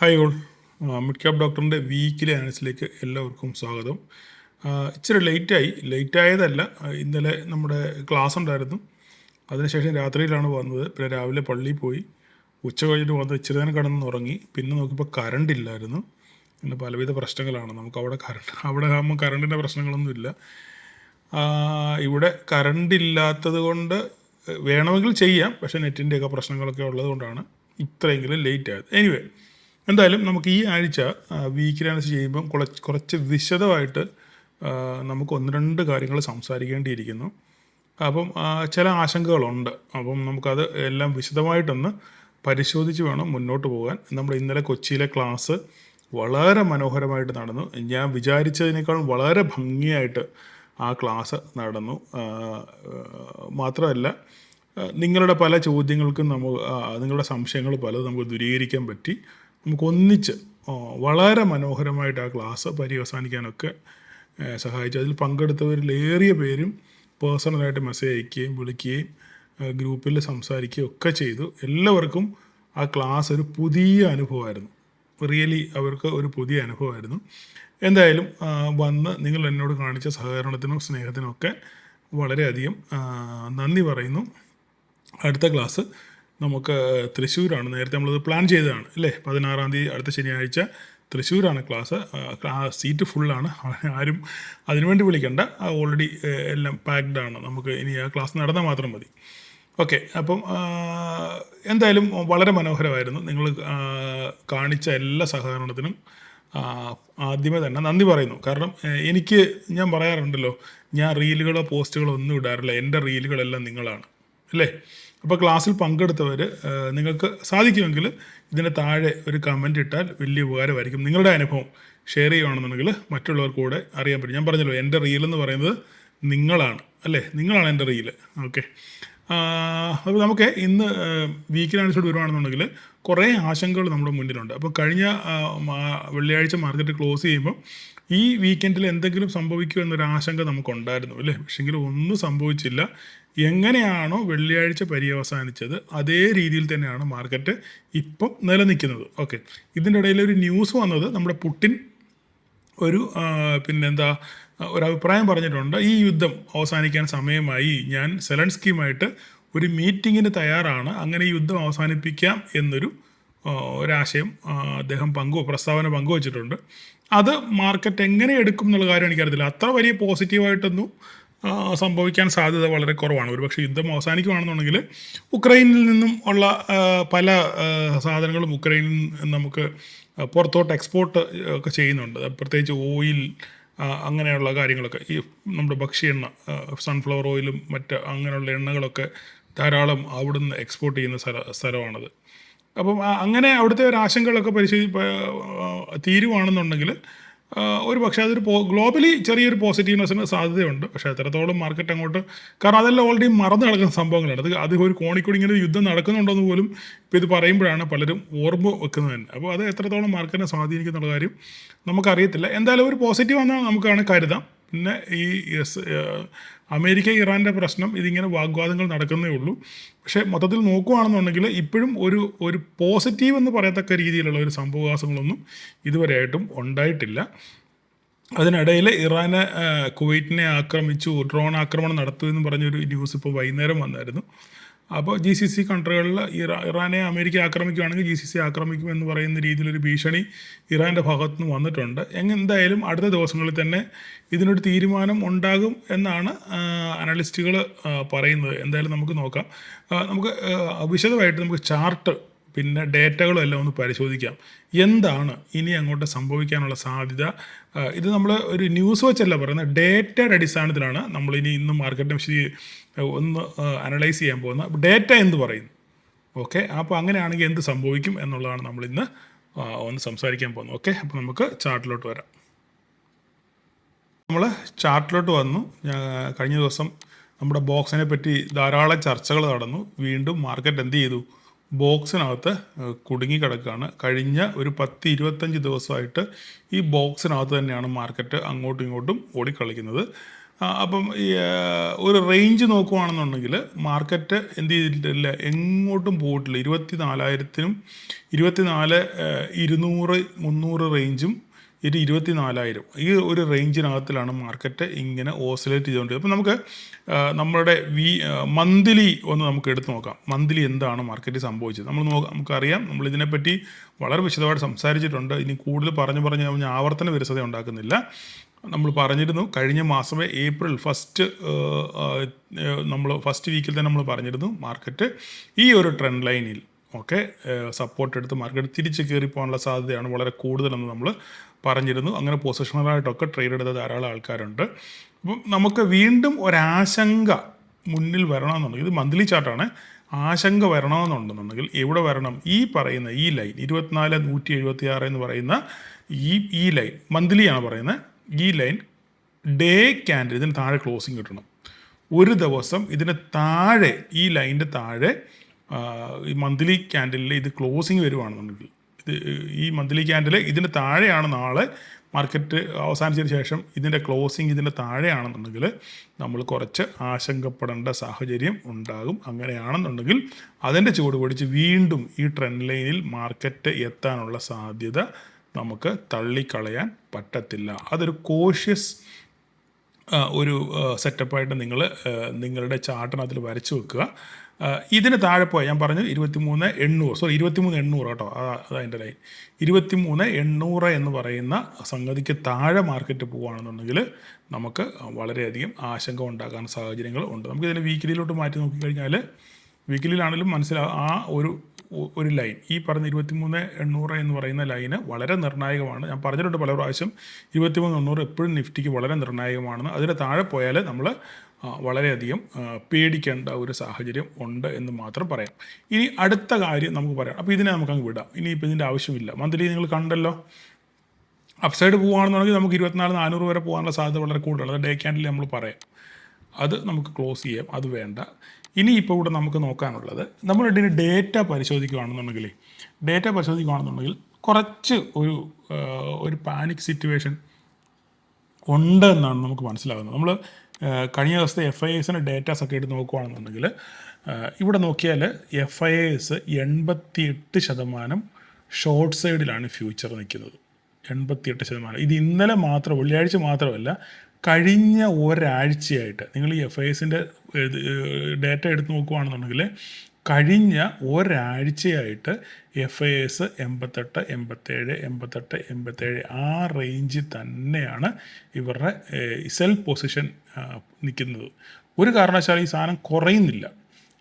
Hi all. Mid cap ഡോക്ടറിൻ്റെ weekly അനാലിസിലേക്ക് എല്ലാവർക്കും സ്വാഗതം. ഇച്ചിരി ലേറ്റായതല്ല, ഇന്നലെ നമ്മുടെ ക്ലാസ് ഉണ്ടായിരുന്നു. അതിനുശേഷം രാത്രിയിലാണ് വന്നത്. പിന്നെ രാവിലെ പള്ളിയിൽ പോയി, ഉച്ച കഴിഞ്ഞിട്ട് വന്ന് ഇച്ചിരി നേരം കിടന്ന് ഉറങ്ങി. പിന്നെ നോക്കിയപ്പോൾ കറണ്ട് ഇല്ലായിരുന്നു. പിന്നെ പലവിധ പ്രശ്നങ്ങളാണ് നമുക്ക് അവിടെ ആകുമ്പോൾ കറണ്ടിൻ്റെ പ്രശ്നങ്ങളൊന്നുമില്ല. ഇവിടെ കറണ്ട് ഇല്ലാത്തത് കൊണ്ട് വേണമെങ്കിൽ ചെയ്യാം, പക്ഷേ നെറ്റിൻ്റെയൊക്കെ പ്രശ്നങ്ങളൊക്കെ ഉള്ളത് കൊണ്ടാണ് ഇത്രയെങ്കിലും ലേറ്റ് ആയത്. എനിവേ, എന്തായാലും നമുക്ക് ഈ ആഴ്ച വീക്കിലി അനാലിസിസ് ചെയ്യുമ്പം കുറച്ച് വിശദമായിട്ട് നമുക്ക് ഒന്ന് രണ്ട് കാര്യങ്ങൾ സംസാരിക്കേണ്ടിയിരിക്കുന്നു. അപ്പം ചില ആശങ്കകളുണ്ട്. അപ്പം നമുക്കത് എല്ലാം വിശദമായിട്ടൊന്ന് പരിശോധിച്ച് വേണം മുന്നോട്ട് പോകാൻ. നമ്മൾ ഇന്നലെ കൊച്ചിയിലെ ക്ലാസ് വളരെ മനോഹരമായിട്ട് നടന്നു. ഞാൻ വിചാരിച്ചതിനേക്കാൾ വളരെ ഭംഗിയായിട്ട് ആ ക്ലാസ് നടന്നു. മാത്രമല്ല, നിങ്ങളുടെ പല ചോദ്യങ്ങൾക്കും നിങ്ങളുടെ സംശയങ്ങൾ പലതും നമുക്ക് ദൂരീകരിക്കാൻ പറ്റി. നമുക്കൊന്നിച്ച് വളരെ മനോഹരമായിട്ട് ആ ക്ലാസ് പര്യവസാനിക്കാനൊക്കെ സഹായിച്ചു. അതിൽ പങ്കെടുത്തവരിലേറിയ പേരും പേഴ്സണലായിട്ട് മെസ്സേജ് അയക്കുകയും വിളിക്കുകയും ഗ്രൂപ്പിൽ സംസാരിക്കുകയും ഒക്കെ ചെയ്തു. എല്ലാവർക്കും ആ ക്ലാസ് ഒരു പുതിയ അനുഭവമായിരുന്നു. റിയലി അവർക്ക് ഒരു പുതിയ അനുഭവമായിരുന്നു. എന്തായാലും വന്ന് നിങ്ങൾ എന്നോട് കാണിച്ച സഹകരണത്തിനും സ്നേഹത്തിനും ഒക്കെ വളരെയധികം നന്ദി പറയുന്നു. അടുത്ത ക്ലാസ് നമുക്ക് തൃശ്ശൂരാണ്. നേരത്തെ നമ്മളത് പ്ലാൻ ചെയ്തതാണ് അല്ലേ? 16-ാം തീയതി അടുത്ത ശനിയാഴ്ച തൃശ്ശൂരാണ് ക്ലാസ്. സീറ്റ് ഫുള്ളാണ്. ആരും അതിനുവേണ്ടി വിളിക്കണ്ട, ഓൾറെഡി എല്ലാം പാക്ഡ് ആണ്. നമുക്ക് ഇനി ആ ക്ലാസ് നടന്നാൽ മാത്രം മതി. ഓക്കെ, അപ്പം എന്തായാലും വളരെ മനോഹരമായിരുന്നു. നിങ്ങൾ കാണിച്ച എല്ലാ സഹകരണത്തിനും ആദ്യമേ തന്നെ നന്ദി പറയുന്നു. കാരണം ഞാൻ പറയാറുണ്ടല്ലോ, ഞാൻ റീലുകളോ പോസ്റ്റുകളോ ഒന്നും ഇടാറില്ല. എൻ്റെ റീലുകളെല്ലാം നിങ്ങളാണ് അല്ലേ? അപ്പോൾ ക്ലാസ്സിൽ പങ്കെടുത്തവർ നിങ്ങൾക്ക് സാധിക്കുമെങ്കിൽ ഇതിന് താഴെ ഒരു കമൻറ്റ് ഇട്ടാൽ വലിയ ഉപകാരമായിരിക്കും. നിങ്ങളുടെ അനുഭവം ഷെയർ ചെയ്യുകയാണെന്നുണ്ടെങ്കിൽ മറ്റുള്ളവർക്ക് കൂടെ അറിയാൻ പറ്റും. ഞാൻ പറഞ്ഞല്ലോ, എൻ്റെ റീലെന്ന് പറയുന്നത് നിങ്ങളാണ് അല്ലേ? നിങ്ങളാണ് എൻ്റെ റീല്. ഓക്കെ, അപ്പോൾ നമുക്ക് ഇന്ന് വീക്കിലി അനാലിസിസ് വരുവാണെന്നുണ്ടെങ്കിൽ കുറേ ആശങ്കകൾ നമ്മുടെ മുന്നിലുണ്ട്. അപ്പോൾ കഴിഞ്ഞ വെള്ളിയാഴ്ച മാർക്കറ്റ് ക്ലോസ് ചെയ്യുമ്പോൾ ഈ വീക്കെൻഡിൽ എന്തെങ്കിലും സംഭവിക്കുമോ എന്നൊരു ആശങ്ക നമുക്കുണ്ടായിരുന്നു അല്ലേ? പക്ഷേങ്കിൽ ഒന്നും സംഭവിച്ചില്ല. എങ്ങനെയാണോ വെള്ളിയാഴ്ച പര്യവസാനിച്ചത് അതേ രീതിയിൽ തന്നെയാണ് മാർക്കറ്റ് ഇപ്പം നിലനിൽക്കുന്നത്. ഓക്കെ, ഇതിൻ്റെ ഇടയിൽ ഒരു ന്യൂസ് വന്നത്, നമ്മുടെ പുടിൻ ഒരു ഒരു അഭിപ്രായം പറഞ്ഞിട്ടുണ്ട്. ഈ യുദ്ധം അവസാനിക്കാൻ സമയമായി, ഞാൻ സെലൻസ്കിയുമായിട്ട് ഒരു മീറ്റിങ്ങിന് തയ്യാറാണ്, അങ്ങനെ ഈ യുദ്ധം അവസാനിപ്പിക്കാം എന്നൊരു ഒരാശയം അദ്ദേഹം പ്രസ്താവന പങ്കുവച്ചിട്ടുണ്ട്. അത് മാർക്കറ്റ് എങ്ങനെ എടുക്കും എന്നുള്ള കാര്യം എനിക്കറിയത്തില്ല. അത്ര വലിയ പോസിറ്റീവായിട്ടൊന്നും സംഭവിക്കാൻ സാധ്യത വളരെ കുറവാണ്. ഒരുപക്ഷെ യുദ്ധം അവസാനിക്കുകയാണെന്നുണ്ടെങ്കിൽ ഉക്രൈനിൽ നിന്നും ഉള്ള പല സാധനങ്ങളും ഉക്രൈനിൽ നമുക്ക് പുറത്തോട്ട് എക്സ്പോർട്ട് ഒക്കെ ചെയ്യുന്നുണ്ട്. പ്രത്യേകിച്ച് ഓയിൽ, അങ്ങനെയുള്ള കാര്യങ്ങളൊക്കെ, ഈ നമ്മുടെ ഭക്ഷ്യ എണ്ണ, സൺഫ്ലവർ ഓയിലും മറ്റ് അങ്ങനെയുള്ള എണ്ണകളൊക്കെ ധാരാളം അവിടുന്ന് എക്സ്പോർട്ട് ചെയ്യുന്ന സ്ഥലമാണത്. അപ്പം അങ്ങനെ അവിടുത്തെ ഒരു ആശങ്കകളൊക്കെ തീരുവാണെന്നുണ്ടെങ്കിൽ ഒരു പക്ഷേ അതൊരു ഗ്ലോബലി ചെറിയൊരു പോസിറ്റീവ്നെസ്സിന് സാധ്യതയുണ്ട്. പക്ഷേ എത്രത്തോളം മാർക്കറ്റ് അങ്ങോട്ട്, കാരണം അതെല്ലാം ഓൾറെഡി മറന്നു കിടക്കുന്ന സംഭവങ്ങളാണ്. അത് ഒരു കോണിക്കൂടി ഇങ്ങനെ യുദ്ധം നടക്കുന്നുണ്ടെന്ന് പോലും ഇപ്പോൾ ഇത് പറയുമ്പോഴാണ് പലരും ഓർമ്മ വെക്കുന്നത് തന്നെ. അപ്പോൾ അത് എത്രത്തോളം മാർക്കറ്റിനെ സ്വാധീനിക്കുന്നുള്ള കാര്യം നമുക്കറിയത്തില്ല. എന്തായാലും ഒരു പോസിറ്റീവ് എന്നാൽ നമുക്കാണ് കരുതാം. പിന്നെ ഈ അമേരിക്ക ഇറാൻ്റെ പ്രശ്നം, ഇതിങ്ങനെ വാഗ്വാദങ്ങൾ നടക്കുന്നേ ഉള്ളൂ. പക്ഷേ മൊത്തത്തിൽ നോക്കുകയാണെന്നുണ്ടെങ്കിൽ ഇപ്പോഴും ഒരു പോസിറ്റീവ് എന്ന് പറയത്തക്ക രീതിയിലുള്ള ഒരു സംഭവവികാസങ്ങളൊന്നും ഇതുവരെയായിട്ടും ഉണ്ടായിട്ടില്ല. അതിനിടയിൽ ഇറാന് കുവൈറ്റിനെ ആക്രമിച്ചു, ഡ്രോൺ ആക്രമണം നടത്തുമെന്ന് പറഞ്ഞൊരു ന്യൂസ് ഇപ്പോൾ വൈകുന്നേരം വന്നായിരുന്നു. അപ്പോൾ GCC കൺട്രികളിൽ ഇറാനെ അമേരിക്ക ആക്രമിക്കുകയാണെങ്കിൽ GCC ആക്രമിക്കുമെന്ന് പറയുന്ന രീതിയിലൊരു ഭീഷണി ഇറാൻ്റെ ഭാഗത്തു നിന്ന് വന്നിട്ടുണ്ട്. എന്തായാലും അടുത്ത ദിവസങ്ങളിൽ തന്നെ ഇതിനൊരു തീരുമാനം ഉണ്ടാകും എന്നാണ് അനലിസ്റ്റുകൾ പറയുന്നത്. എന്തായാലും നമുക്ക് നോക്കാം. നമുക്ക് വിശദമായിട്ട് നമുക്ക് ചാർട്ട് പിന്നെ ഡേറ്റകളും എല്ലാം ഒന്ന് പരിശോധിക്കാം. എന്താണ് ഇനി അങ്ങോട്ട് സംഭവിക്കാനുള്ള സാധ്യത? ഇത് നമ്മൾ ഒരു ന്യൂസ് വെച്ചല്ല പറയുന്നത്, ഡേറ്റയുടെ അടിസ്ഥാനത്തിലാണ് നമ്മളിനി ഇന്ന് മാർക്കറ്റിനെ ഒന്ന് അനലൈസ് ചെയ്യാൻ പോകുന്നത്. ഡേറ്റ എന്ത് പറയുന്നു? ഓക്കെ, അപ്പോൾ അങ്ങനെയാണെങ്കിൽ എന്ത് സംഭവിക്കും എന്നുള്ളതാണ് നമ്മളിന്ന് ഒന്ന് സംസാരിക്കാൻ പോകുന്നത്. ഓക്കെ, അപ്പോൾ നമുക്ക് ചാർട്ടിലോട്ട് വരാം. നമ്മൾ ചാർട്ടിലോട്ട് വന്നു. കഴിഞ്ഞ ദിവസം നമ്മുടെ ബോക്സിനെ പറ്റി ധാരാളം ചർച്ചകൾ നടന്നു. വീണ്ടും മാർക്കറ്റ് എന്ത് ചെയ്തു? ബോക്സിനകത്ത് കുടുങ്ങിക്കിടക്കുകയാണ്. കഴിഞ്ഞ ഒരു 10-25 ദിവസമായിട്ട് ഈ ബോക്സിനകത്ത് തന്നെയാണ് മാർക്കറ്റ് അങ്ങോട്ടും ഇങ്ങോട്ടും ഓടിക്കളിക്കുന്നത്. അപ്പം ഈ ഒരു റേഞ്ച് നോക്കുകയാണെന്നുണ്ടെങ്കിൽ മാർക്കറ്റ് എന്ത് ചെയ്തിട്ടില്ല, എങ്ങോട്ടും പോയിട്ടില്ല. 24,000-നും 24,200, 300 റേഞ്ചും 24,000 ഈ ഒരു റേഞ്ചിനകത്തിലാണ് മാർക്കറ്റ് ഇങ്ങനെ ഓസിലേറ്റ് ചെയ്തുകൊണ്ടിരിക്കുന്നത്. അപ്പം നമുക്ക് നമ്മളുടെ മന്ത്ലി ഒന്ന് നമുക്ക് എടുത്ത് നോക്കാം. മന്ത്ലി എന്താണ് മാർക്കറ്റിൽ സംഭവിച്ചത് നമുക്കറിയാം. നമ്മളിതിനെപ്പറ്റി വളരെ വിശദമായിട്ട് സംസാരിച്ചിട്ടുണ്ട്. ഇനി കൂടുതൽ പറഞ്ഞ് ഞാൻ ആവർത്തന വിരസത ഉണ്ടാക്കുന്നില്ല. നമ്മൾ പറഞ്ഞിരുന്നു കഴിഞ്ഞ മാസമേ ഏപ്രിൽ ഫസ്റ്റ് വീക്കിൽ തന്നെ നമ്മൾ പറഞ്ഞിരുന്നു മാർക്കറ്റ് ഈ ഒരു ട്രെൻഡ് ലൈനിൽ സപ്പോർട്ട് എടുത്ത് മാർക്കറ്റ് തിരിച്ച് കയറി പോകാനുള്ള സാധ്യതയാണ് വളരെ കൂടുതലെന്ന് നമ്മൾ പറഞ്ഞിരുന്നു. അങ്ങനെ പൊസിഷണലായിട്ടൊക്കെ ട്രേഡ് എടുത്ത ധാരാളം ആൾക്കാരുണ്ട്. അപ്പം നമുക്ക് വീണ്ടും ഒരാശങ്ക മുന്നിൽ വരണമെന്നുണ്ടെങ്കിൽ, ഇത് മന്ത്ലി ചാർട്ടാണ്, ആശങ്ക വരണമെന്നുണ്ടെന്നുണ്ടെങ്കിൽ എവിടെ വരണം? ഈ പറയുന്ന ഈ ലൈൻ 24,176 എന്ന് പറയുന്ന ഈ ലൈൻ മന്ത്ലിയാണ് പറയുന്നത്. ഈ ലൈൻ ഡേ ക്യാൻഡിൽ ഇതിന് താഴെ ക്ലോസിങ് കിട്ടണം. ഒരു ദിവസം ഇതിന് താഴെ, ഈ ലൈനിൻ്റെ താഴെ ഈ മന്ത്ലി ക്യാൻഡിലിൽ ഇത് ക്ലോസിങ് വരുവാണെന്നുണ്ടെങ്കിൽ, ഈ മന്ത്ലി ക്യാൻഡിൽ ഇതിന് താഴെയാണ് നാളെ മാർക്കറ്റ് അവസാനിച്ചതിന് ശേഷം ഇതിൻ്റെ ക്ലോസിങ് ഇതിൻ്റെ താഴെയാണെന്നുണ്ടെങ്കിൽ നമ്മൾ കുറച്ച് ആശങ്കപ്പെടേണ്ട സാഹചര്യം ഉണ്ടാകും. അങ്ങനെയാണെന്നുണ്ടെങ്കിൽ അതിൻ്റെ ചുവട് പിടിച്ച് വീണ്ടും ഈ ട്രെൻഡ് ലൈനിൽ മാർക്കറ്റ് എത്താനുള്ള സാധ്യത നമുക്ക് തള്ളിക്കളയാൻ പറ്റത്തില്ല. അതൊരു കോഷ്യസ് ഒരു സെറ്റപ്പായിട്ട് നിങ്ങളുടെ ചാർട്ടിനകത്തിൽ വരച്ച് വെക്കുക. ഇതിന് താഴെ പോയാൽ ഞാൻ പറഞ്ഞു 23,800 കേട്ടോ, അതതിൻ്റെ ലൈൻ 23,800 എന്ന് പറയുന്ന സംഗതിക്ക് താഴെ മാർക്കറ്റ് പോവുകയാണെന്നുണ്ടെങ്കിൽ നമുക്ക് വളരെയധികം ആശങ്ക ഉണ്ടാകാൻ സാഹചര്യങ്ങൾ ഉണ്ട്. നമുക്കിതിനെ വീക്കിലിയിലോട്ട് മാറ്റി നോക്കിക്കഴിഞ്ഞാൽ വീക്കിലിയിലാണെങ്കിലും മനസ്സിലാവും ആ ഒരു ലൈൻ, ഈ പറഞ്ഞ 23,800 എന്ന് പറയുന്ന ലൈന് വളരെ നിർണായകമാണ്. ഞാൻ പറഞ്ഞിട്ടുണ്ട് പല പ്രാവശ്യം 23,800 എപ്പോഴും നിഫ്റ്റിക്ക് വളരെ നിർണായകമാണെന്ന്. അതിന് താഴെ പോയാൽ നമ്മൾ വളരെയധികം പേടിക്കേണ്ട ഒരു സാഹചര്യം ഉണ്ട് എന്ന് മാത്രം പറയാം. ഇനി അടുത്ത കാര്യം നമുക്ക് പറയാം. അപ്പോൾ ഇതിനെ നമുക്കങ്ങ് വിടാം. ഇനിയിപ്പോൾ ഇതിൻ്റെ ആവശ്യമില്ല. മന്ത്ലി നിങ്ങൾ കണ്ടല്ലോ, അപ്സൈഡ് പോവുകയാണെന്നുണ്ടെങ്കിൽ നമുക്ക് 24,400 വരെ പോകാനുള്ള സാധ്യത വളരെ കൂടുതലാണ്. അത് ഡേ ക്യാൻഡിൽ നമ്മൾ പറയാം. അത് നമുക്ക് ക്ലോസ് ചെയ്യാം, അത് വേണ്ട. ഇനി ഇപ്പോൾ ഇവിടെ നമുക്ക് നോക്കാനുള്ളത്, നമ്മൾ ഇതിന് ഡേറ്റ പരിശോധിക്കുകയാണെന്നുണ്ടെങ്കിൽ കുറച്ച് ഒരു പാനിക് സിറ്റുവേഷൻ ഉണ്ട് എന്നാണ് നമുക്ക് മനസ്സിലാകുന്നത്. നമ്മൾ കഴിഞ്ഞ ദിവസത്തെ FIAസിൻ്റെ ഡേറ്റാസൊക്കെ എടുത്ത് നോക്കുകയാണെന്നുണ്ടെങ്കിൽ ഇവിടെ നോക്കിയാൽ FIAs 88% ഷോർട്ട് സൈഡിലാണ് ഫ്യൂച്ചർ നിൽക്കുന്നത്. 88%. ഇത് ഇന്നലെ മാത്രം, വെള്ളിയാഴ്ച മാത്രമല്ല, കഴിഞ്ഞ ഒരാഴ്ചയായിട്ട് നിങ്ങൾ ഈ FIAസിൻ്റെ ഡേറ്റ എടുത്ത് നോക്കുകയാണെന്നുണ്ടെങ്കിൽ കഴിഞ്ഞ ഒരാഴ്ചയായിട്ട് FIAs 88, 87 ആ റേഞ്ചിൽ തന്നെയാണ് ഇവരുടെ സെൽ പൊസിഷൻ നിൽക്കുന്നത്. ഒരു കാരണവശാലും ഈ സാധനം കുറയുന്നില്ല.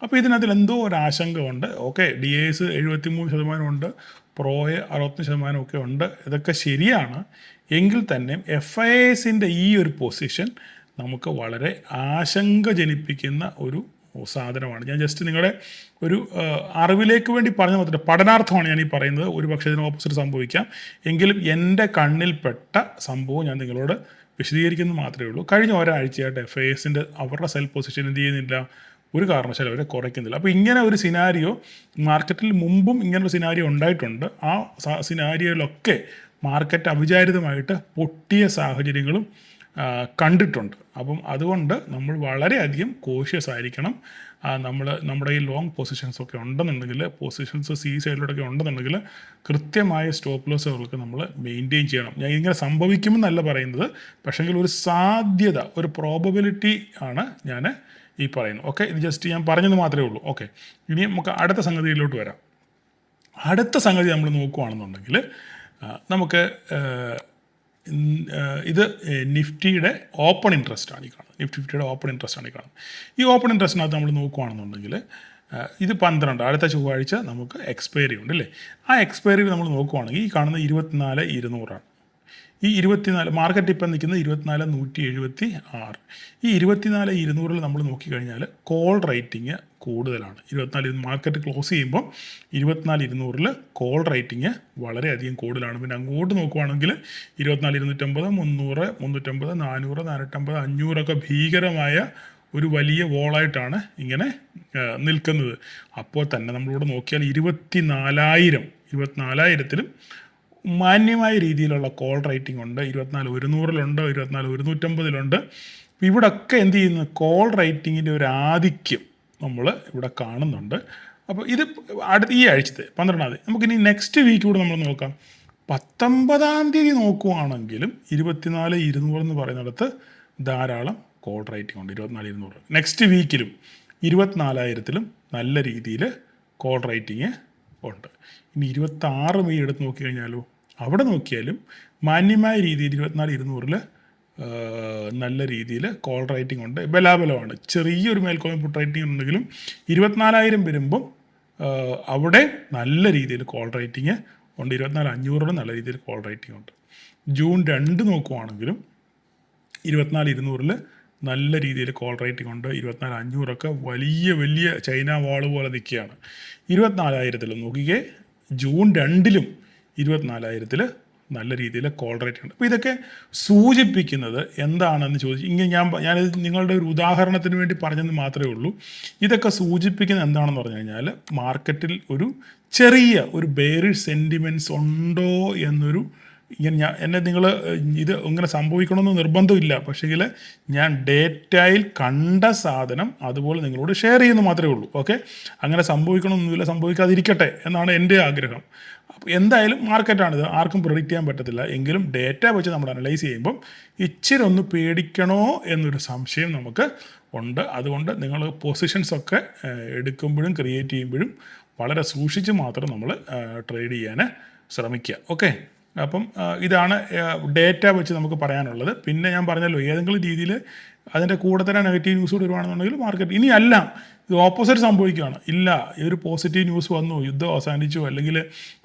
അപ്പോൾ ഇതിനകത്തിൽ എന്തോ ഒരു ആശങ്ക ഉണ്ട്. DAS 73% ഉണ്ട്, പ്രോയെ 60% ഒക്കെ ഉണ്ട്. ഇതൊക്കെ ശരിയാണ്. എങ്കിൽ തന്നെ FIAസിൻ്റെ ഈ ഒരു പൊസിഷൻ നമുക്ക് വളരെ ആശങ്ക ജനിപ്പിക്കുന്ന ഒരു സാധനമാണ്. ഞാൻ ജസ്റ്റ് നിങ്ങളുടെ ഒരു അറിവിലേക്ക് വേണ്ടി പറഞ്ഞ മാത്രമേ, പഠനാർത്ഥമാണ് ഞാൻ ഈ പറയുന്നത്. ഒരു പക്ഷേ ഇതിന് ഓപ്പോസിറ്റ് സംഭവിക്കാം. എങ്കിലും എൻ്റെ കണ്ണിൽപ്പെട്ട സംഭവം ഞാൻ നിങ്ങളോട് വിശദീകരിക്കുന്നത് മാത്രമേ ഉള്ളൂ. കഴിഞ്ഞ ഒരാഴ്ചയായിട്ട് FIAസിൻ്റെ അവരുടെ സെൽ പൊസിഷൻ എന്ത് ചെയ്യുന്നില്ല, ഒരു കാരണവശാലും അവരെ കുറയ്ക്കുന്നില്ല. അപ്പോൾ ഇങ്ങനെ ഒരു സിനാരിയോ മാർക്കറ്റിൽ മുമ്പും ഇങ്ങനൊരു സിനാരിയോ ഉണ്ടായിട്ടുണ്ട്. ആ സിനാരിയോയിലൊക്കെ മാർക്കറ്റ് അവിചാരിതമായിട്ട് പൊട്ടിയ സാഹചര്യങ്ങളും കണ്ടിട്ടുണ്ട്. അപ്പം അതുകൊണ്ട് നമ്മൾ വളരെയധികം കോഷ്യസ് ആയിരിക്കണം. നമ്മുടെ ഈ ലോങ് പൊസിഷൻസൊക്കെ ഉണ്ടെന്നുണ്ടെങ്കിൽ, പൊസിഷൻസ് സൈഡിലൂടെയൊക്കെ ഉണ്ടെന്നുണ്ടെങ്കിൽ കൃത്യമായ സ്റ്റോപ്പ് ലോസുകൾക്ക് നമ്മൾ മെയിൻറ്റെയിൻ ചെയ്യണം. ഞാൻ ഇങ്ങനെ സംഭവിക്കുമെന്നല്ല പറയുന്നത്, പക്ഷേങ്കിൽ ഒരു സാധ്യത, ഒരു പ്രോബബിലിറ്റി ആണ് ഞാൻ ഈ പറയുന്നത്. ഇത് ജസ്റ്റ് ഞാൻ പറഞ്ഞത് മാത്രമേ ഉള്ളൂ. ഇനി നമുക്ക് അടുത്ത സംഗതിയിലോട്ട് വരാം. അടുത്ത സംഗതി നമ്മൾ നോക്കുകയാണെന്നുണ്ടെങ്കിൽ നമുക്ക് ഇത് നിഫ്റ്റിയുടെ ഓപ്പൺ ഇൻട്രസ്റ്റ് ആണ് ഈ കാണുന്നത്. നിഫ്റ്റിയുടെ ഓപ്പൺ ഇൻട്രസ്റ്റ് ആണ് ഈ കാണുന്നത്. ഈ ഓപ്പൺ ഇൻട്രസ്റ്റിനകത്ത് നമ്മൾ നോക്കുകയാണെന്നുണ്ടെങ്കിൽ ഇത് 12, അടുത്ത ചൊവ്വാഴ്ച നമുക്ക് എക്സ്പയറി ഉണ്ട് അല്ലേ. ആ എക്സ്പയറി നമ്മൾ നോക്കുകയാണെങ്കിൽ ഈ കാണുന്നത് 24,200 ഈ 24 മാർക്കറ്റ് ഇപ്പം നിൽക്കുന്നത് 24,176. ഈ 24,200 നമ്മൾ നോക്കിക്കഴിഞ്ഞാൽ കോൾ റേറ്റിംഗ് കൂടുതലാണ്. 24 മാർക്കറ്റ് ക്ലോസ് ചെയ്യുമ്പോൾ 24,200 കോൾ റേറ്റിംഗ് വളരെയധികം കൂടുതലാണ്. പിന്നെ അങ്ങോട്ട് നോക്കുവാണെങ്കിൽ 24,250, 300, 350, 400, 450, 500 ഒക്കെ ഭീകരമായ ഒരു വലിയ വോളായിട്ടാണ് ഇങ്ങനെ നിൽക്കുന്നത്. അപ്പോൾ തന്നെ നമ്മളിവിടെ നോക്കിയാൽ 24,000-ലും മാന്യമായ രീതിയിലുള്ള കോൾ റേറ്റിംഗ് ഉണ്ട്. 24,100-ലുണ്ട്, 24,150-ലുണ്ട്, അപ്പോൾ ഇവിടെയൊക്കെ എന്ത് ചെയ്യുന്നു, കോൾ റേറ്റിങ്ങിൻ്റെ ഒരു ആധിക്യം നമ്മൾ ഇവിടെ കാണുന്നുണ്ട്. അപ്പോൾ ഇത് ഈ ആഴ്ചത്തെ 12-ാം തീയതി, നമുക്കിനി നെക്സ്റ്റ് വീക്ക് കൂടെ നമ്മൾ നോക്കാം. 19-ാം തീയതി നോക്കുവാണെങ്കിലും 24,200 എന്ന് പറയുന്നിടത്ത് ധാരാളം കോൾ റേറ്റിംഗ് ഉണ്ട്. 24,200. നെക്സ്റ്റ് വീക്കിലും 24,000-ലും നല്ല രീതിയിൽ കോൾ റേറ്റിംഗ് ഉണ്ട്. ഇനി 26 മെയ് എടുത്ത് നോക്കിക്കഴിഞ്ഞാലോ, അവിടെ നോക്കിയാലും മാന്യമായ രീതിയിൽ 24,200-ൽ നല്ല രീതിയിൽ കോൾ റേറ്റിംഗ് ഉണ്ട്. ബലാബലമാണ്. ചെറിയൊരു മേൽക്കോയ്മ പുട്ട് റേറ്റിംഗ് ഉണ്ടെങ്കിലും 24,000 വരുമ്പം അവിടെ നല്ല രീതിയിൽ കോൾ റേറ്റിംഗ് ഉണ്ട്. 24,500 നല്ല രീതിയിൽ കോൾ റേറ്റിംഗ് ഉണ്ട്. ജൂൺ 2 നോക്കുവാണെങ്കിലും 24,200-ൽ നല്ല രീതിയിൽ കോൾ റേറ്റിംഗ് ഉണ്ട്. 24,500 വലിയ ചൈന വാള് പോലെ നിൽക്കുകയാണ്. 24,000-ലും നോക്കിക്കേ, ജൂൺ 2-ലും 24,000-ൽ നല്ല രീതിയിൽ കോൾ റേറ്റ് ഉണ്ട്. അപ്പോൾ ഇതൊക്കെ സൂചിപ്പിക്കുന്നത് എന്താണെന്ന് ചോദിച്ചു ഇങ്ങനെ ഞാനിത് നിങ്ങളുടെ ഒരു ഉദാഹരണത്തിന് വേണ്ടി പറഞ്ഞെന്ന് മാത്രമേ ഉള്ളൂ. ഇതൊക്കെ സൂചിപ്പിക്കുന്നത് എന്താണെന്ന് പറഞ്ഞു കഴിഞ്ഞാൽ, മാർക്കറ്റിൽ ഒരു ചെറിയ ഒരു ബെയറിഷ് സെൻറ്റിമെൻറ്റ്സ് ഉണ്ടോ എന്നൊരു എന്നെ നിങ്ങൾ ഇത് ഇങ്ങനെ സംഭവിക്കണമെന്ന് നിർബന്ധമില്ല. പക്ഷേങ്കിൽ ഞാൻ ഡേറ്റയിൽ കണ്ട സാധനം അതുപോലെ നിങ്ങളോട് ഷെയർ ചെയ്യുന്നു മാത്രമേ ഉള്ളൂ. ഓക്കെ, അങ്ങനെ സംഭവിക്കണമെന്നൊന്നുമില്ല, സംഭവിക്കാതിരിക്കട്ടെ എന്നാണ് എൻ്റെ ആഗ്രഹം. അപ്പോൾ എന്തായാലും മാർക്കറ്റാണിത്, ആർക്കും പ്രെഡിക്റ്റ് ചെയ്യാൻ പറ്റത്തില്ല. എങ്കിലും ഡേറ്റ വെച്ച് നമ്മൾ അനലൈസ് ചെയ്യുമ്പം ഇച്ചിരി ഒന്ന് പേടിക്കണോ എന്നൊരു സംശയം നമുക്ക് ഉണ്ട്. അതുകൊണ്ട് നിങ്ങൾ പൊസിഷൻസൊക്കെ എടുക്കുമ്പോഴും ക്രിയേറ്റ് ചെയ്യുമ്പോഴും വളരെ സൂക്ഷിച്ച് മാത്രം നമ്മൾ ട്രേഡ് ചെയ്യാൻ ശ്രമിക്കുക. ഓക്കെ, അപ്പം ഇതാണ് ഡേറ്റ വെച്ച് നമുക്ക് പറയാനുള്ളത്. പിന്നെ ഞാൻ പറഞ്ഞല്ലോ, ഏതെങ്കിലും രീതിയിൽ അതിൻ്റെ കൂടെ തന്നെ നെഗറ്റീവ് ന്യൂസ് കൂടി വരുവാണെന്നുണ്ടെങ്കിൽ മാർക്കറ്റ് ഇനിയല്ല, ഇത് ഓപ്പോസിറ്റ് സംഭവിക്കുകയാണ്. ഇല്ല, ഒരു പോസിറ്റീവ് ന്യൂസ് വന്നു, യുദ്ധം അവസാനിച്ചു, അല്ലെങ്കിൽ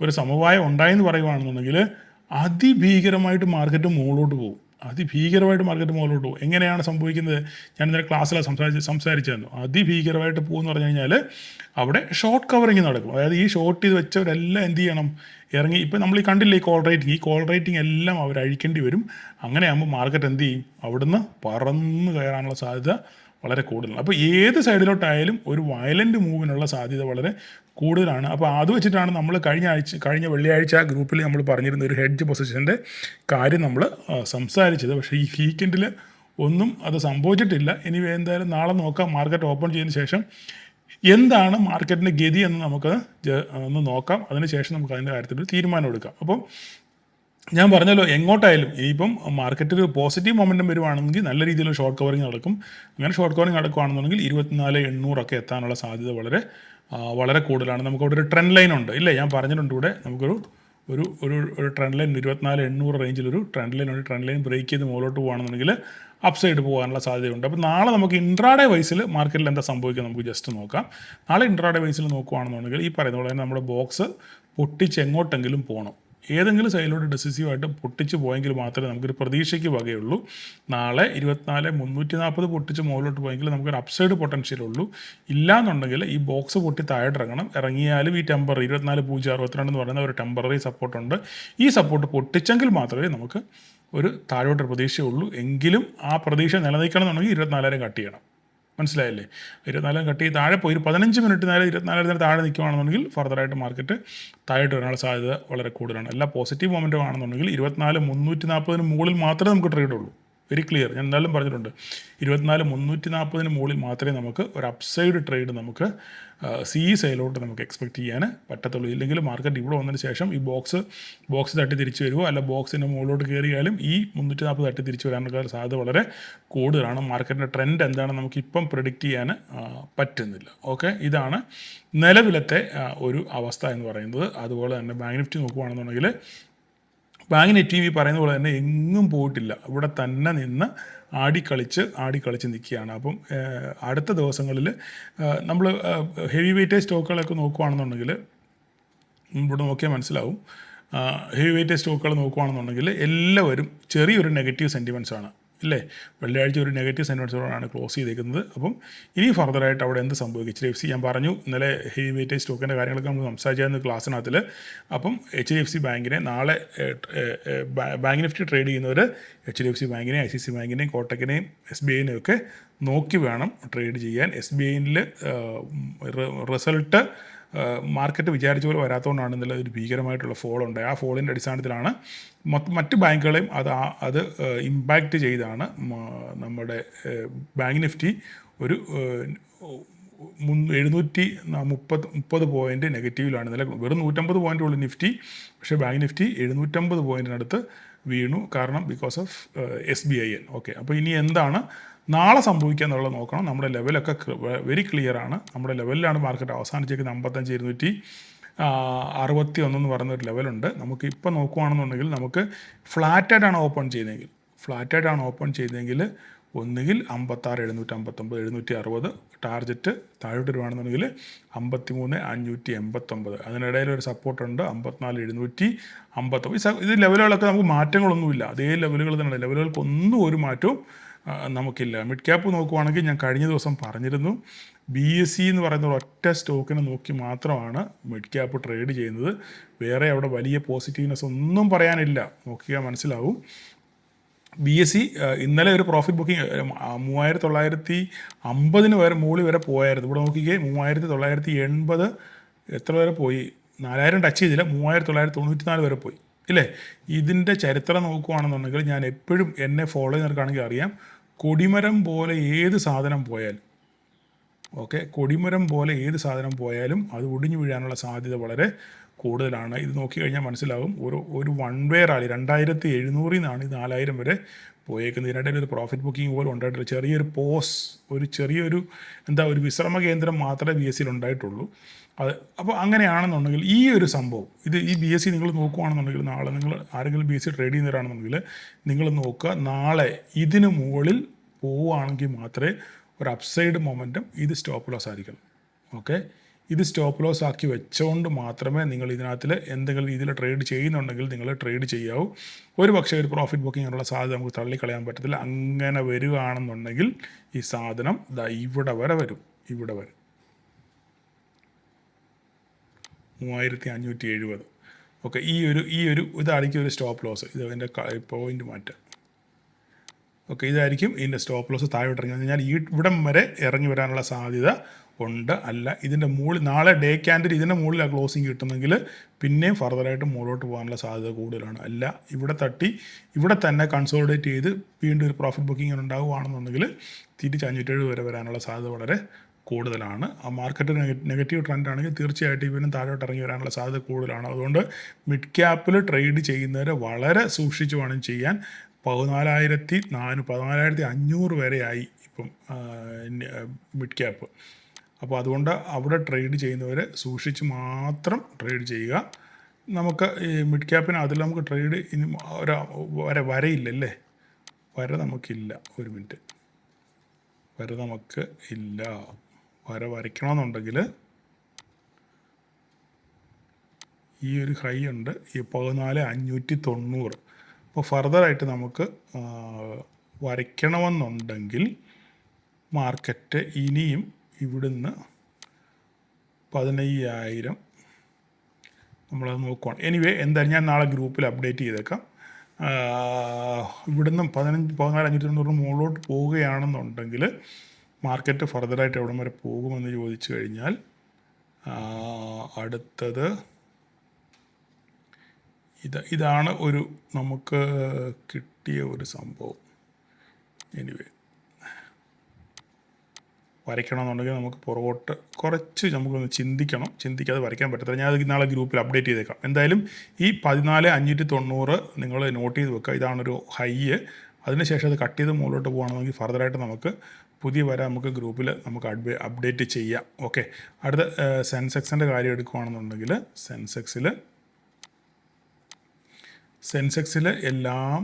ഒരു സമവായം ഉണ്ടായെന്ന് പറയുകയാണെന്നുണ്ടെങ്കിൽ അതിഭീകരമായിട്ട് മാർക്കറ്റ് മുകളിലോട്ട് പോകും. അതിഭീകരമായിട്ട് മാർക്കറ്റ് മുകളിലോട്ട് പോകും. എങ്ങനെയാണ് സംഭവിക്കുന്നത്? ഞാൻ ഇന്നലെ ക്ലാസ്സിലാണ് സംസാരിച്ചിരുന്നു. അതിഭീകരമായിട്ട് പോകുമെന്ന് പറഞ്ഞു കഴിഞ്ഞാൽ അവിടെ ഷോർട്ട് കവറിങ് നടക്കും. അതായത് ഈ ഷോർട്ട് ചെയ്ത് വെച്ചവരെല്ലാം എന്ത് ചെയ്യണം, ഇറങ്ങി. ഇപ്പോൾ നമ്മൾ ഈ കണ്ടില്ലേ ഈ കോൾ റേറ്റിംഗ് എല്ലാം അവർ അഴിക്കേണ്ടി വരും. അങ്ങനെയാകുമ്പോൾ മാർക്കറ്റ് എന്ത് ചെയ്യും, അവിടുന്ന് പറന്ന് കയറാനുള്ള സാധ്യത വളരെ കൂടുതലാണ്. അപ്പോൾ ഏത് സൈഡിലോട്ടായാലും ഒരു വയലൻ്റ് മൂവിനുള്ള സാധ്യത വളരെ കൂടുതലാണ്. അപ്പോൾ അത് വെച്ചിട്ടാണ് നമ്മൾ കഴിഞ്ഞ വെള്ളിയാഴ്ച ഗ്രൂപ്പിൽ നമ്മൾ പറഞ്ഞിരുന്ന ഒരു ഹെഡ്ജ് പൊസിഷൻ്റെ കാര്യം നമ്മൾ സംസാരിച്ചത്. പക്ഷേ ഈ വീക്കെൻഡിൽ ഒന്നും അത് സംഭവിച്ചിട്ടില്ല. ഇനി എന്തായാലും നാളെ നോക്കാം, മാർക്കറ്റ് ഓപ്പൺ ചെയ്തതിന് ശേഷം എന്താണ് മാർക്കറ്റിൻ്റെ ഗതി എന്ന് നമുക്ക് ഒന്ന് നോക്കാം. അതിനുശേഷം നമുക്ക് അതിൻ്റെ കാര്യത്തിൽ തീരുമാനം എടുക്കാം. അപ്പം ഞാൻ പറഞ്ഞല്ലോ, എങ്ങോട്ടായാലും ഇനിയിപ്പം മാർക്കറ്റിൽ പോസിറ്റീവ് മൊമെൻറ്റം വരുവാണെങ്കിൽ നല്ല രീതിയിൽ ഷോർട്ട് കവറിങ് നടക്കും. അങ്ങനെ ഷോർട്ട് കവറിങ് നടക്കുകയാണെന്നുണ്ടെങ്കിൽ 24,800 എത്താനുള്ള സാധ്യത വളരെ കൂടുതലാണ്. നമുക്കവിടെ ഒരു ട്രെൻഡ് ലൈൻ ഉണ്ട് ഇല്ലേ, ഞാൻ പറഞ്ഞിട്ടുണ്ട് ഇവിടെ. നമുക്കൊരു ഒരു ട്രെൻഡ് ലൈൻ 24,800 റേഞ്ചിലൊരു ട്രെൻഡ് ലൈൻ ഉണ്ട്. ട്രെൻഡ് ലൈൻ ബ്രേക്ക് ചെയ്ത് മുകളിലോട്ട് പോകുകയാണെന്നുണ്ടെങ്കിൽ അപ്പ് സൈഡ് പോകാനുള്ള സാധ്യതയുണ്ട്. അപ്പോൾ നാളെ നമുക്ക് ഇൻട്രാഡേ വൈസിൽ മാർക്കറ്റിൽ എന്താ സംഭവിക്കുക നമുക്ക് ജസ്റ്റ് നോക്കാം. നാളെ ഇൻട്രാഡേ വൈസിൽ നോക്കുകയാണെന്നുണ്ടെങ്കിൽ ഈ പറയുന്ന പോലെ തന്നെ നമ്മുടെ ബോക്സ് പൊട്ടിച്ച് എങ്ങോട്ടെങ്കിലും പോകണം. ഏതെങ്കിലും സൈഡിലോട്ട് ഡെസിസീവായിട്ട് പൊട്ടിച്ച് പോയെങ്കിൽ മാത്രമേ നമുക്കൊരു പ്രതീക്ഷയ്ക്ക് വകയുള്ളൂ. നാളെ 24,340 പൊട്ടിച്ച് മുകളിലോട്ട് പോയെങ്കിൽ നമുക്കൊരു അപ്സൈഡ് പൊട്ടൻഷ്യൽ ഉള്ളൂ. ഇല്ലയെന്നുണ്ടെങ്കിൽ ഈ ബോക്സ് പൊട്ടി താഴോട്ട് ഇറങ്ങിയാലും ഈ ടെമ്പററി 24,062 എന്ന് പറയുന്ന ഒരു ടെമ്പററി സപ്പോർട്ടുണ്ട്. ഈ സപ്പോർട്ട് പൊട്ടിച്ചെങ്കിൽ മാത്രമേ നമുക്ക് ഒരു താഴോട്ട് പ്രതീക്ഷയുള്ളൂ. എങ്കിലും ആ പ്രതീക്ഷ നിലനിൽക്കണം എന്നുണ്ടെങ്കിൽ 24,000 കട്ട് ചെയ്യണം. മനസ്സിലായില്ലേ? 24,000 കട്ട് ചെയ്ത് താഴെ പോയി ഒരു 15 മിനിറ്റ് നേരം 24,000 താഴെ നിൽക്കുകയാണെന്നുണ്ടെങ്കിൽ ഫർദറായിട്ട് മാർക്കറ്റ് താഴോട്ട് വരാനുള്ള സാധ്യത വളരെ കൂടുതലാണ്. എല്ലാ പോസിറ്റീവ് മൊമെൻറ്റം ആണെന്നുണ്ടെങ്കിൽ 24,340 മുകളിൽ മാത്രമേ നമുക്ക് ട്രേഡ് ഉള്ളൂ. Very clear. ഞാൻ എന്തായാലും പറഞ്ഞിട്ടുണ്ട്, 24,340 മുകളിൽ മാത്രമേ നമുക്ക് ഒരു അപ്സൈഡ് ട്രേഡ് നമുക്ക് സൈഡിലോട്ട് നമുക്ക് എക്സ്പെക്റ്റ് ചെയ്യാൻ പറ്റത്തുള്ളൂ. ഇല്ലെങ്കിൽ മാർക്കറ്റ് ഇവിടെ വന്നതിന് ശേഷം ഈ ബോക്സ് തട്ടി തിരിച്ചു വരുമോ, അല്ല ബോക്സിൻ്റെ മുകളിലോട്ട് കയറിയാലും ഈ 340 തട്ടി തിരിച്ചു വരാനുള്ള സാധ്യത വളരെ കൂടുതലാണ്. മാർക്കറ്റിൻ്റെ ട്രെൻഡ് എന്താണെന്ന് നമുക്ക് ഇപ്പം പ്രെഡിക്റ്റ് ചെയ്യാൻ പറ്റുന്നില്ല. ഓക്കെ, ഇതാണ് നിലവിലത്തെ ഒരു അവസ്ഥ എന്ന് പറയുന്നത്. അതുപോലെ തന്നെ ബാങ്ക് നിഫ്റ്റി നോക്കുകയാണെന്നുണ്ടെങ്കിൽ ബാങ്ക് നിഫ്റ്റി ഈ പറയുന്ന പോലെ തന്നെ എങ്ങും പോയിട്ടില്ല, ഇവിടെ തന്നെ നിന്ന് ആടിക്കളിച്ച് നിൽക്കുകയാണ്. അപ്പം അടുത്ത ദിവസങ്ങളിൽ നമ്മൾ ഹെവി വെയിറ്റേജ് സ്റ്റോക്കുകളൊക്കെ നോക്കുകയാണെന്നുണ്ടെങ്കിൽ ഇവിടെ നോക്കിയാൽ മനസ്സിലാവും. ഹെവി വെയിറ്റേജ് സ്റ്റോക്കുകൾ നോക്കുകയാണെന്നുണ്ടെങ്കിൽ എല്ലാവരും ചെറിയൊരു നെഗറ്റീവ് സെൻറ്റിമെൻറ്റ്സാണ് ഇല്ലേ. വെള്ളിയാഴ്ച ഒരു നെഗറ്റീവ് സെൻറ്റിമെൻറ്റ്സോടാണ് ക്ലോസ് ചെയ്തേക്കുന്നത്. അപ്പം ഇനി ഫർദറായിട്ട് അവിടെ എന്ത് സംഭവിക്കും? HDFC ഞാൻ പറഞ്ഞു ഇന്നലെ ഹെവി വെയിറ്റേജ് സ്റ്റോക്കിൻ്റെ കാര്യങ്ങളൊക്കെ നമ്മൾ സംസാരിച്ചായിരുന്നു ക്ലാസ്സിനകത്തിൽ. അപ്പം HDFC ബാങ്കിനെ നാളെ ബാങ്ക് നിഫ്റ്റി ട്രേഡ് ചെയ്യുന്നവർ HDFC ബാങ്കിനെയും ICICI ബാങ്കിനെയും കോട്ടക്കിനെയും SBIനെയും ഒക്കെ നോക്കി വേണം ട്രേഡ് ചെയ്യാൻ. SBIയിൽ റിസൾട്ട് മാർക്കറ്റ് വിചാരിച്ച പോലെ വരാത്തതുകൊണ്ടാണ് ഇന്നലെ ഒരു ഭീകരമായിട്ടുള്ള ഫോൾ ഉണ്ടായി. ആ ഫോളിൻ്റെ അടിസ്ഥാനത്തിലാണ് മറ്റ് ബാങ്കുകളെയും അത് ഇമ്പാക്റ്റ് ചെയ്താണ് നമ്മുടെ ബാങ്ക് നിഫ്റ്റി ഒരു 730 പോയിൻറ്റ് നെഗറ്റീവിലാണ് ഇന്നലെ. വെറും 150 പോയിൻ്റ് ഉള്ളൂ നിഫ്റ്റി, പക്ഷേ ബാങ്ക് നിഫ്റ്റി 750 പോയിൻറ്റിനടുത്ത് വീണു. കാരണം ബിക്കോസ് ഓഫ് SBIN. ഓക്കെ, അപ്പോൾ ഇനി എന്താണ് നാളെ സംഭവിക്കുക എന്നുള്ളത് നോക്കണം. നമ്മുടെ ലെവലൊക്കെ വെരി ക്ലിയർ ആണ്. നമ്മുടെ ലെവലിലാണ് മാർക്കറ്റ് അവസാനിച്ചേക്കുന്നത്. 55,261 എന്ന് പറയുന്നൊരു ലെവലുണ്ട്. നമുക്ക് ഇപ്പോൾ നോക്കുകയാണെന്നുണ്ടെങ്കിൽ നമുക്ക് ഫ്ലാറ്റായിട്ടാണ് ഓപ്പൺ ചെയ്യുന്നതെങ്കിൽ ഒന്നുകിൽ 56,759, 760 ടാർഗറ്റ് താഴോട്ട് വരുവാണെന്നുണ്ടെങ്കിൽ 53,589. അതിനിടയിൽ ഒരു സപ്പോർട്ടുണ്ട് 54,759. ഇത് ലെവലുകളൊക്കെ നമുക്ക് മാറ്റങ്ങളൊന്നുമില്ല, അതേ ലെവലുകൾ തന്നെ. ലെവലുകൾക്കൊന്നും ഒരു മാറ്റവും നമുക്കില്ല. മിഡ് ക്യാപ്പ് നോക്കുവാണെങ്കിൽ ഞാൻ കഴിഞ്ഞ ദിവസം പറഞ്ഞിരുന്നു, BSE എന്ന് പറയുന്ന ഒറ്റ സ്റ്റോക്കിനെ നോക്കി മാത്രമാണ് മിഡ് ക്യാപ്പ് ട്രേഡ് ചെയ്യുന്നത്. വേറെ അവിടെ വലിയ പോസിറ്റീവ്നെസ് ഒന്നും പറയാനില്ല, നോക്കിയാൽ മനസ്സിലാവും. BSE ഇന്നലെ ഒരു പ്രോഫിറ്റ് ബുക്കിംഗ് 3,950 വരെ മുകളിൽ വരെ പോയായിരുന്നു. ഇവിടെ നോക്കിക്കേ 3,980 എത്ര വരെ പോയി, 4,000 ടച്ച് ചെയ്തില്ല, 3,994 വരെ പോയി ഇല്ലേ. ഇതിൻ്റെ ചരിത്രം നോക്കുകയാണെന്നുണ്ടെങ്കിൽ ഞാൻ എപ്പോഴും എന്നെ ഫോളോ ചെയ്യുന്നവർക്കാണെങ്കിൽ അറിയാം, കൊടിമരം പോലെ ഏത് സാധനം പോയാലും അത് ഒടിഞ്ഞു വീഴാനുള്ള സാധ്യത വളരെ കൂടുതലാണ്. ഇത് നോക്കിക്കഴിഞ്ഞാൽ മനസ്സിലാവും. ഒരു വൺ വേ റാലി 2,700 നിന്നാണ് 4,000 വരെ പോയേക്കുന്നത്. ഇതിനിടയിൽ ഒരു പ്രോഫിറ്റ് ബുക്കിംഗ് പോലും ഉണ്ടായിട്ടില്ല. ചെറിയൊരു ചെറിയൊരു ഒരു വിശ്രമ കേന്ദ്രം മാത്രമേ BSEയിൽ ഉണ്ടായിട്ടുള്ളൂ. അപ്പോൾ അങ്ങനെയാണെന്നുണ്ടെങ്കിൽ ഈ ഒരു സംഭവം ഈ BSE നിങ്ങൾ നോക്കുകയാണെന്നുണ്ടെങ്കിൽ, നാളെ നിങ്ങൾ ആരെങ്കിലും BSE ട്രേഡ് ചെയ്യുന്നവരാണെന്നുണ്ടെങ്കിൽ നിങ്ങൾ നോക്കുക, നാളെ ഇതിന് മുകളിൽ പോവുകയാണെങ്കിൽ മാത്രമേ ഒരു അപ്സൈഡ് മൊമെൻറ്റം, ഇത് സ്റ്റോപ്പ് ലോസ് ആയിരിക്കണം. ഓക്കെ, ഇത് സ്റ്റോപ്പ് ലോസ് ആക്കി വെച്ചുകൊണ്ട് മാത്രമേ നിങ്ങൾ ഇതിനകത്തിൽ എന്തെങ്കിലും രീതിയിൽ ട്രേഡ് ചെയ്യുന്നുണ്ടെങ്കിൽ നിങ്ങൾ ട്രേഡ് ചെയ്യാവൂ. ഒരു പക്ഷേ ഒരു പ്രോഫിറ്റ് ബുക്കിങ്ങിനുള്ള സാധ്യത നമുക്ക് തള്ളിക്കളയാൻ പറ്റത്തില്ല. അങ്ങനെ വരികയാണെന്നുണ്ടെങ്കിൽ ഈ സാധനം ഇവിടെ വരെ വരും, 3,570. ഓക്കെ, ഈ ഒരു ഇതായിരിക്കും ഒരു സ്റ്റോപ്പ് ലോസ്. ഇത് അതിൻ്റെ പോയിൻ്റ് മാറ്റാം. ഓക്കെ, ഇതായിരിക്കും ഇതിൻ്റെ സ്റ്റോപ്പ് ലോസ്. താഴോട്ട് ഇറങ്ങി കഴിഞ്ഞാൽ ഇവിടം വരെ ഇറങ്ങി വരാനുള്ള സാധ്യത ഉണ്ട്. അല്ല ഇതിൻ്റെ മുകളിൽ നാളെ ഡേ ക്യാൻഡിൽ ഇതിൻ്റെ മുകളിൽ ക്ലോസിങ് കിട്ടുന്നെങ്കിൽ പിന്നെയും ഫർദറായിട്ട് മുകളിലോട്ട് പോകാനുള്ള സാധ്യത കൂടുതലാണ്. അല്ല ഇവിടെ തട്ടി ഇവിടെ തന്നെ കൺസോളിഡേറ്റ് ചെയ്ത് വീണ്ടും ഒരു പ്രോഫിറ്റ് ബുക്കിംഗ് ഉണ്ടാവുകയാണെന്നുണ്ടെങ്കിൽ തിരിച്ച് 570 വരെ വരാനുള്ള സാധ്യത വളരെ കൂടുതലാണ്. ആ മാർക്കറ്റ് നെഗറ്റീവ് ട്രെൻഡ് ആണെങ്കിൽ തീർച്ചയായിട്ടും ഇവനും താഴോട്ട് ഇറങ്ങി വരാനുള്ള സാധ്യത കൂടുതലാണ്. അതുകൊണ്ട് മിഡ് ക്യാപ്പിൽ ട്രേഡ് ചെയ്യുന്നവരെ വളരെ സൂക്ഷിച്ച് വേണം ചെയ്യാൻ. 14,500 വരെയായി ഇപ്പം മിഡ് ക്യാപ്പ്. അപ്പോൾ അതുകൊണ്ട് അവിടെ ട്രേഡ് ചെയ്യുന്നവരെ സൂക്ഷിച്ച് മാത്രം ട്രേഡ് ചെയ്യുക. നമുക്ക് ഈ മിഡ് ക്യാപ്പിന് അതിൽ നമുക്ക് ട്രേഡ് ഇനി വരയില്ലല്ലേ, നമുക്കില്ല. ഒരു മിനിറ്റ്, നമുക്ക് ഇല്ല. വരയ്ക്കണമെന്നുണ്ടെങ്കിൽ ഈ ഒരു ഹൈ ഉണ്ട്, ഈ 14,590. അപ്പോൾ ഫർദറായിട്ട് നമുക്ക് വരയ്ക്കണമെന്നുണ്ടെങ്കിൽ മാർക്കറ്റ് ഇനിയും ഇവിടുന്ന് 15,000 നമ്മളത് നോക്കുകയാണ്. എനിവേ എന്തായാലും ഞാൻ നാളെ ഗ്രൂപ്പിൽ അപ്ഡേറ്റ് ചെയ്തേക്കാം. ഇവിടുന്ന് 14,590 മുകളിലോട്ട് പോവുകയാണെന്നുണ്ടെങ്കിൽ മാർക്കറ്റ് ഫർദറായിട്ട് എവിടം വരെ പോകുമെന്ന് ചോദിച്ചു കഴിഞ്ഞാൽ അടുത്തത് ഇതാണ് ഒരു നമുക്ക് കിട്ടിയ ഒരു സംഭവം. എനിവേ വരയ്ക്കണമെന്നുണ്ടെങ്കിൽ നമുക്ക് പുറകോട്ട് കുറച്ച് നമുക്കൊന്ന് ചിന്തിക്കാതെ വരയ്ക്കാൻ പറ്റത്തില്ല. ഞാനത് നാളെ ഗ്രൂപ്പിൽ അപ്ഡേറ്റ് ചെയ്തേക്കാം. എന്തായാലും ഈ 14,590 നിങ്ങൾ നോട്ട് ചെയ്ത് വെക്കുക. ഇതാണൊരു ഹൈ. അതിനുശേഷം അത് കട്ട് ചെയ്ത് മുകളിലോട്ട് പോകുകയാണെങ്കിൽ ഫർദറായിട്ട് നമുക്ക് പുതിയ നമുക്ക് ഗ്രൂപ്പിൽ നമുക്ക് അപ്ഡേറ്റ് ചെയ്യാം. ഓക്കെ, അടുത്ത സെൻസെക്സിൻ്റെ കാര്യം എടുക്കുകയാണെന്നുണ്ടെങ്കിൽ സെൻസെക്സിൽ എല്ലാം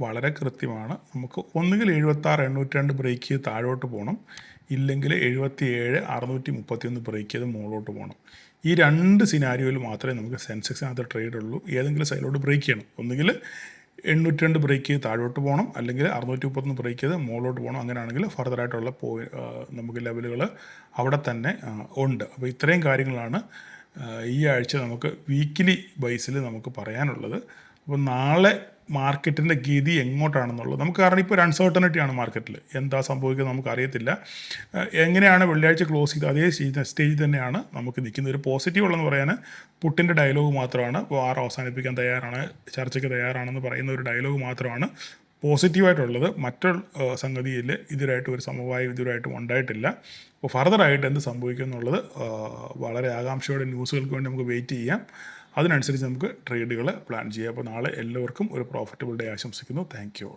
വളരെ കൃത്യമാണ്. നമുക്ക് ഒന്നുകിൽ 76,802 ബ്രേക്ക് ചെയ്ത് താഴോട്ട് പോകണം, ഇല്ലെങ്കിൽ 77,631 ബ്രേക്ക് ചെയ്ത് മുകളിലോട്ട് പോകണം. ഈ രണ്ട് സിനാരിയോയിൽ മാത്രമേ നമുക്ക് സെൻസെക്സിനകത്ത് ട്രേഡ് ഉള്ളൂ. ഏതെങ്കിലും സൈഡിലോട്ട് ബ്രേക്ക് ചെയ്യണം. ഒന്നുകിൽ 802 ബ്രേക്ക് ചെയ്ത് താഴോട്ട് പോകണം, അല്ലെങ്കിൽ 631 ബ്രേക്ക് ചെയ്ത് മുകളിലോട്ട് പോകണം. അങ്ങനെയാണെങ്കിൽ ഫർദറായിട്ടുള്ള നമുക്ക് ലെവലുകൾ അവിടെ തന്നെ ഉണ്ട്. അപ്പോൾ ഇത്രയും കാര്യങ്ങളാണ് ഈ ആഴ്ച നമുക്ക് വീക്കിലി ബേസിൽ നമുക്ക് പറയാനുള്ളത്. അപ്പോൾ നാളെ മാർക്കറ്റിൻ്റെ ഗതി എങ്ങോട്ടാണെന്നുള്ളത് നമുക്ക്, കാരണം ഇപ്പോൾ ഒരു അൺസർട്ടനിറ്റി ആണ് മാർക്കറ്റിൽ, എന്താ സംഭവിക്കുന്നത് നമുക്കറിയത്തില്ല. എങ്ങനെയാണ് വെള്ളിയാഴ്ച ക്ലോസ് ചെയ്ത് അതേ സ്റ്റേജിൽ തന്നെയാണ് നമുക്ക് നിൽക്കുന്നത്. ഒരു പോസിറ്റീവ് ഉള്ളതെന്ന് പറയാൻ പുട്ടിൻ്റെ ഡയലോഗ് മാത്രമാണ്, വാർ അവസാനിപ്പിക്കാൻ തയ്യാറാണ്, ചർച്ചയ്ക്ക് തയ്യാറാണെന്ന് പറയുന്ന ഒരു ഡയലോഗ് മാത്രമാണ് പോസിറ്റീവായിട്ടുള്ളത്. മറ്റൊരു സംഗതിയിൽ ഇതുവരായിട്ടും ഒരു സമവായം ഇതുവരായിട്ടും ഉണ്ടായിട്ടില്ല. അപ്പോൾ ഫർദറായിട്ട് എന്ത് സംഭവിക്കും എന്നുള്ളത് വളരെ ആകാംക്ഷയോടെ ന്യൂസുകൾക്ക് വേണ്ടി നമുക്ക് വെയിറ്റ് ചെയ്യാം. അതിനനുസരിച്ച് നമുക്ക് ട്രേഡുകൾ പ്ലാൻ ചെയ്യാം. അപ്പോൾ നാളെ എല്ലാവർക്കും ഒരു പ്രോഫിറ്റബിൾ ഡേ ആശംസിക്കുന്നു. Thank you.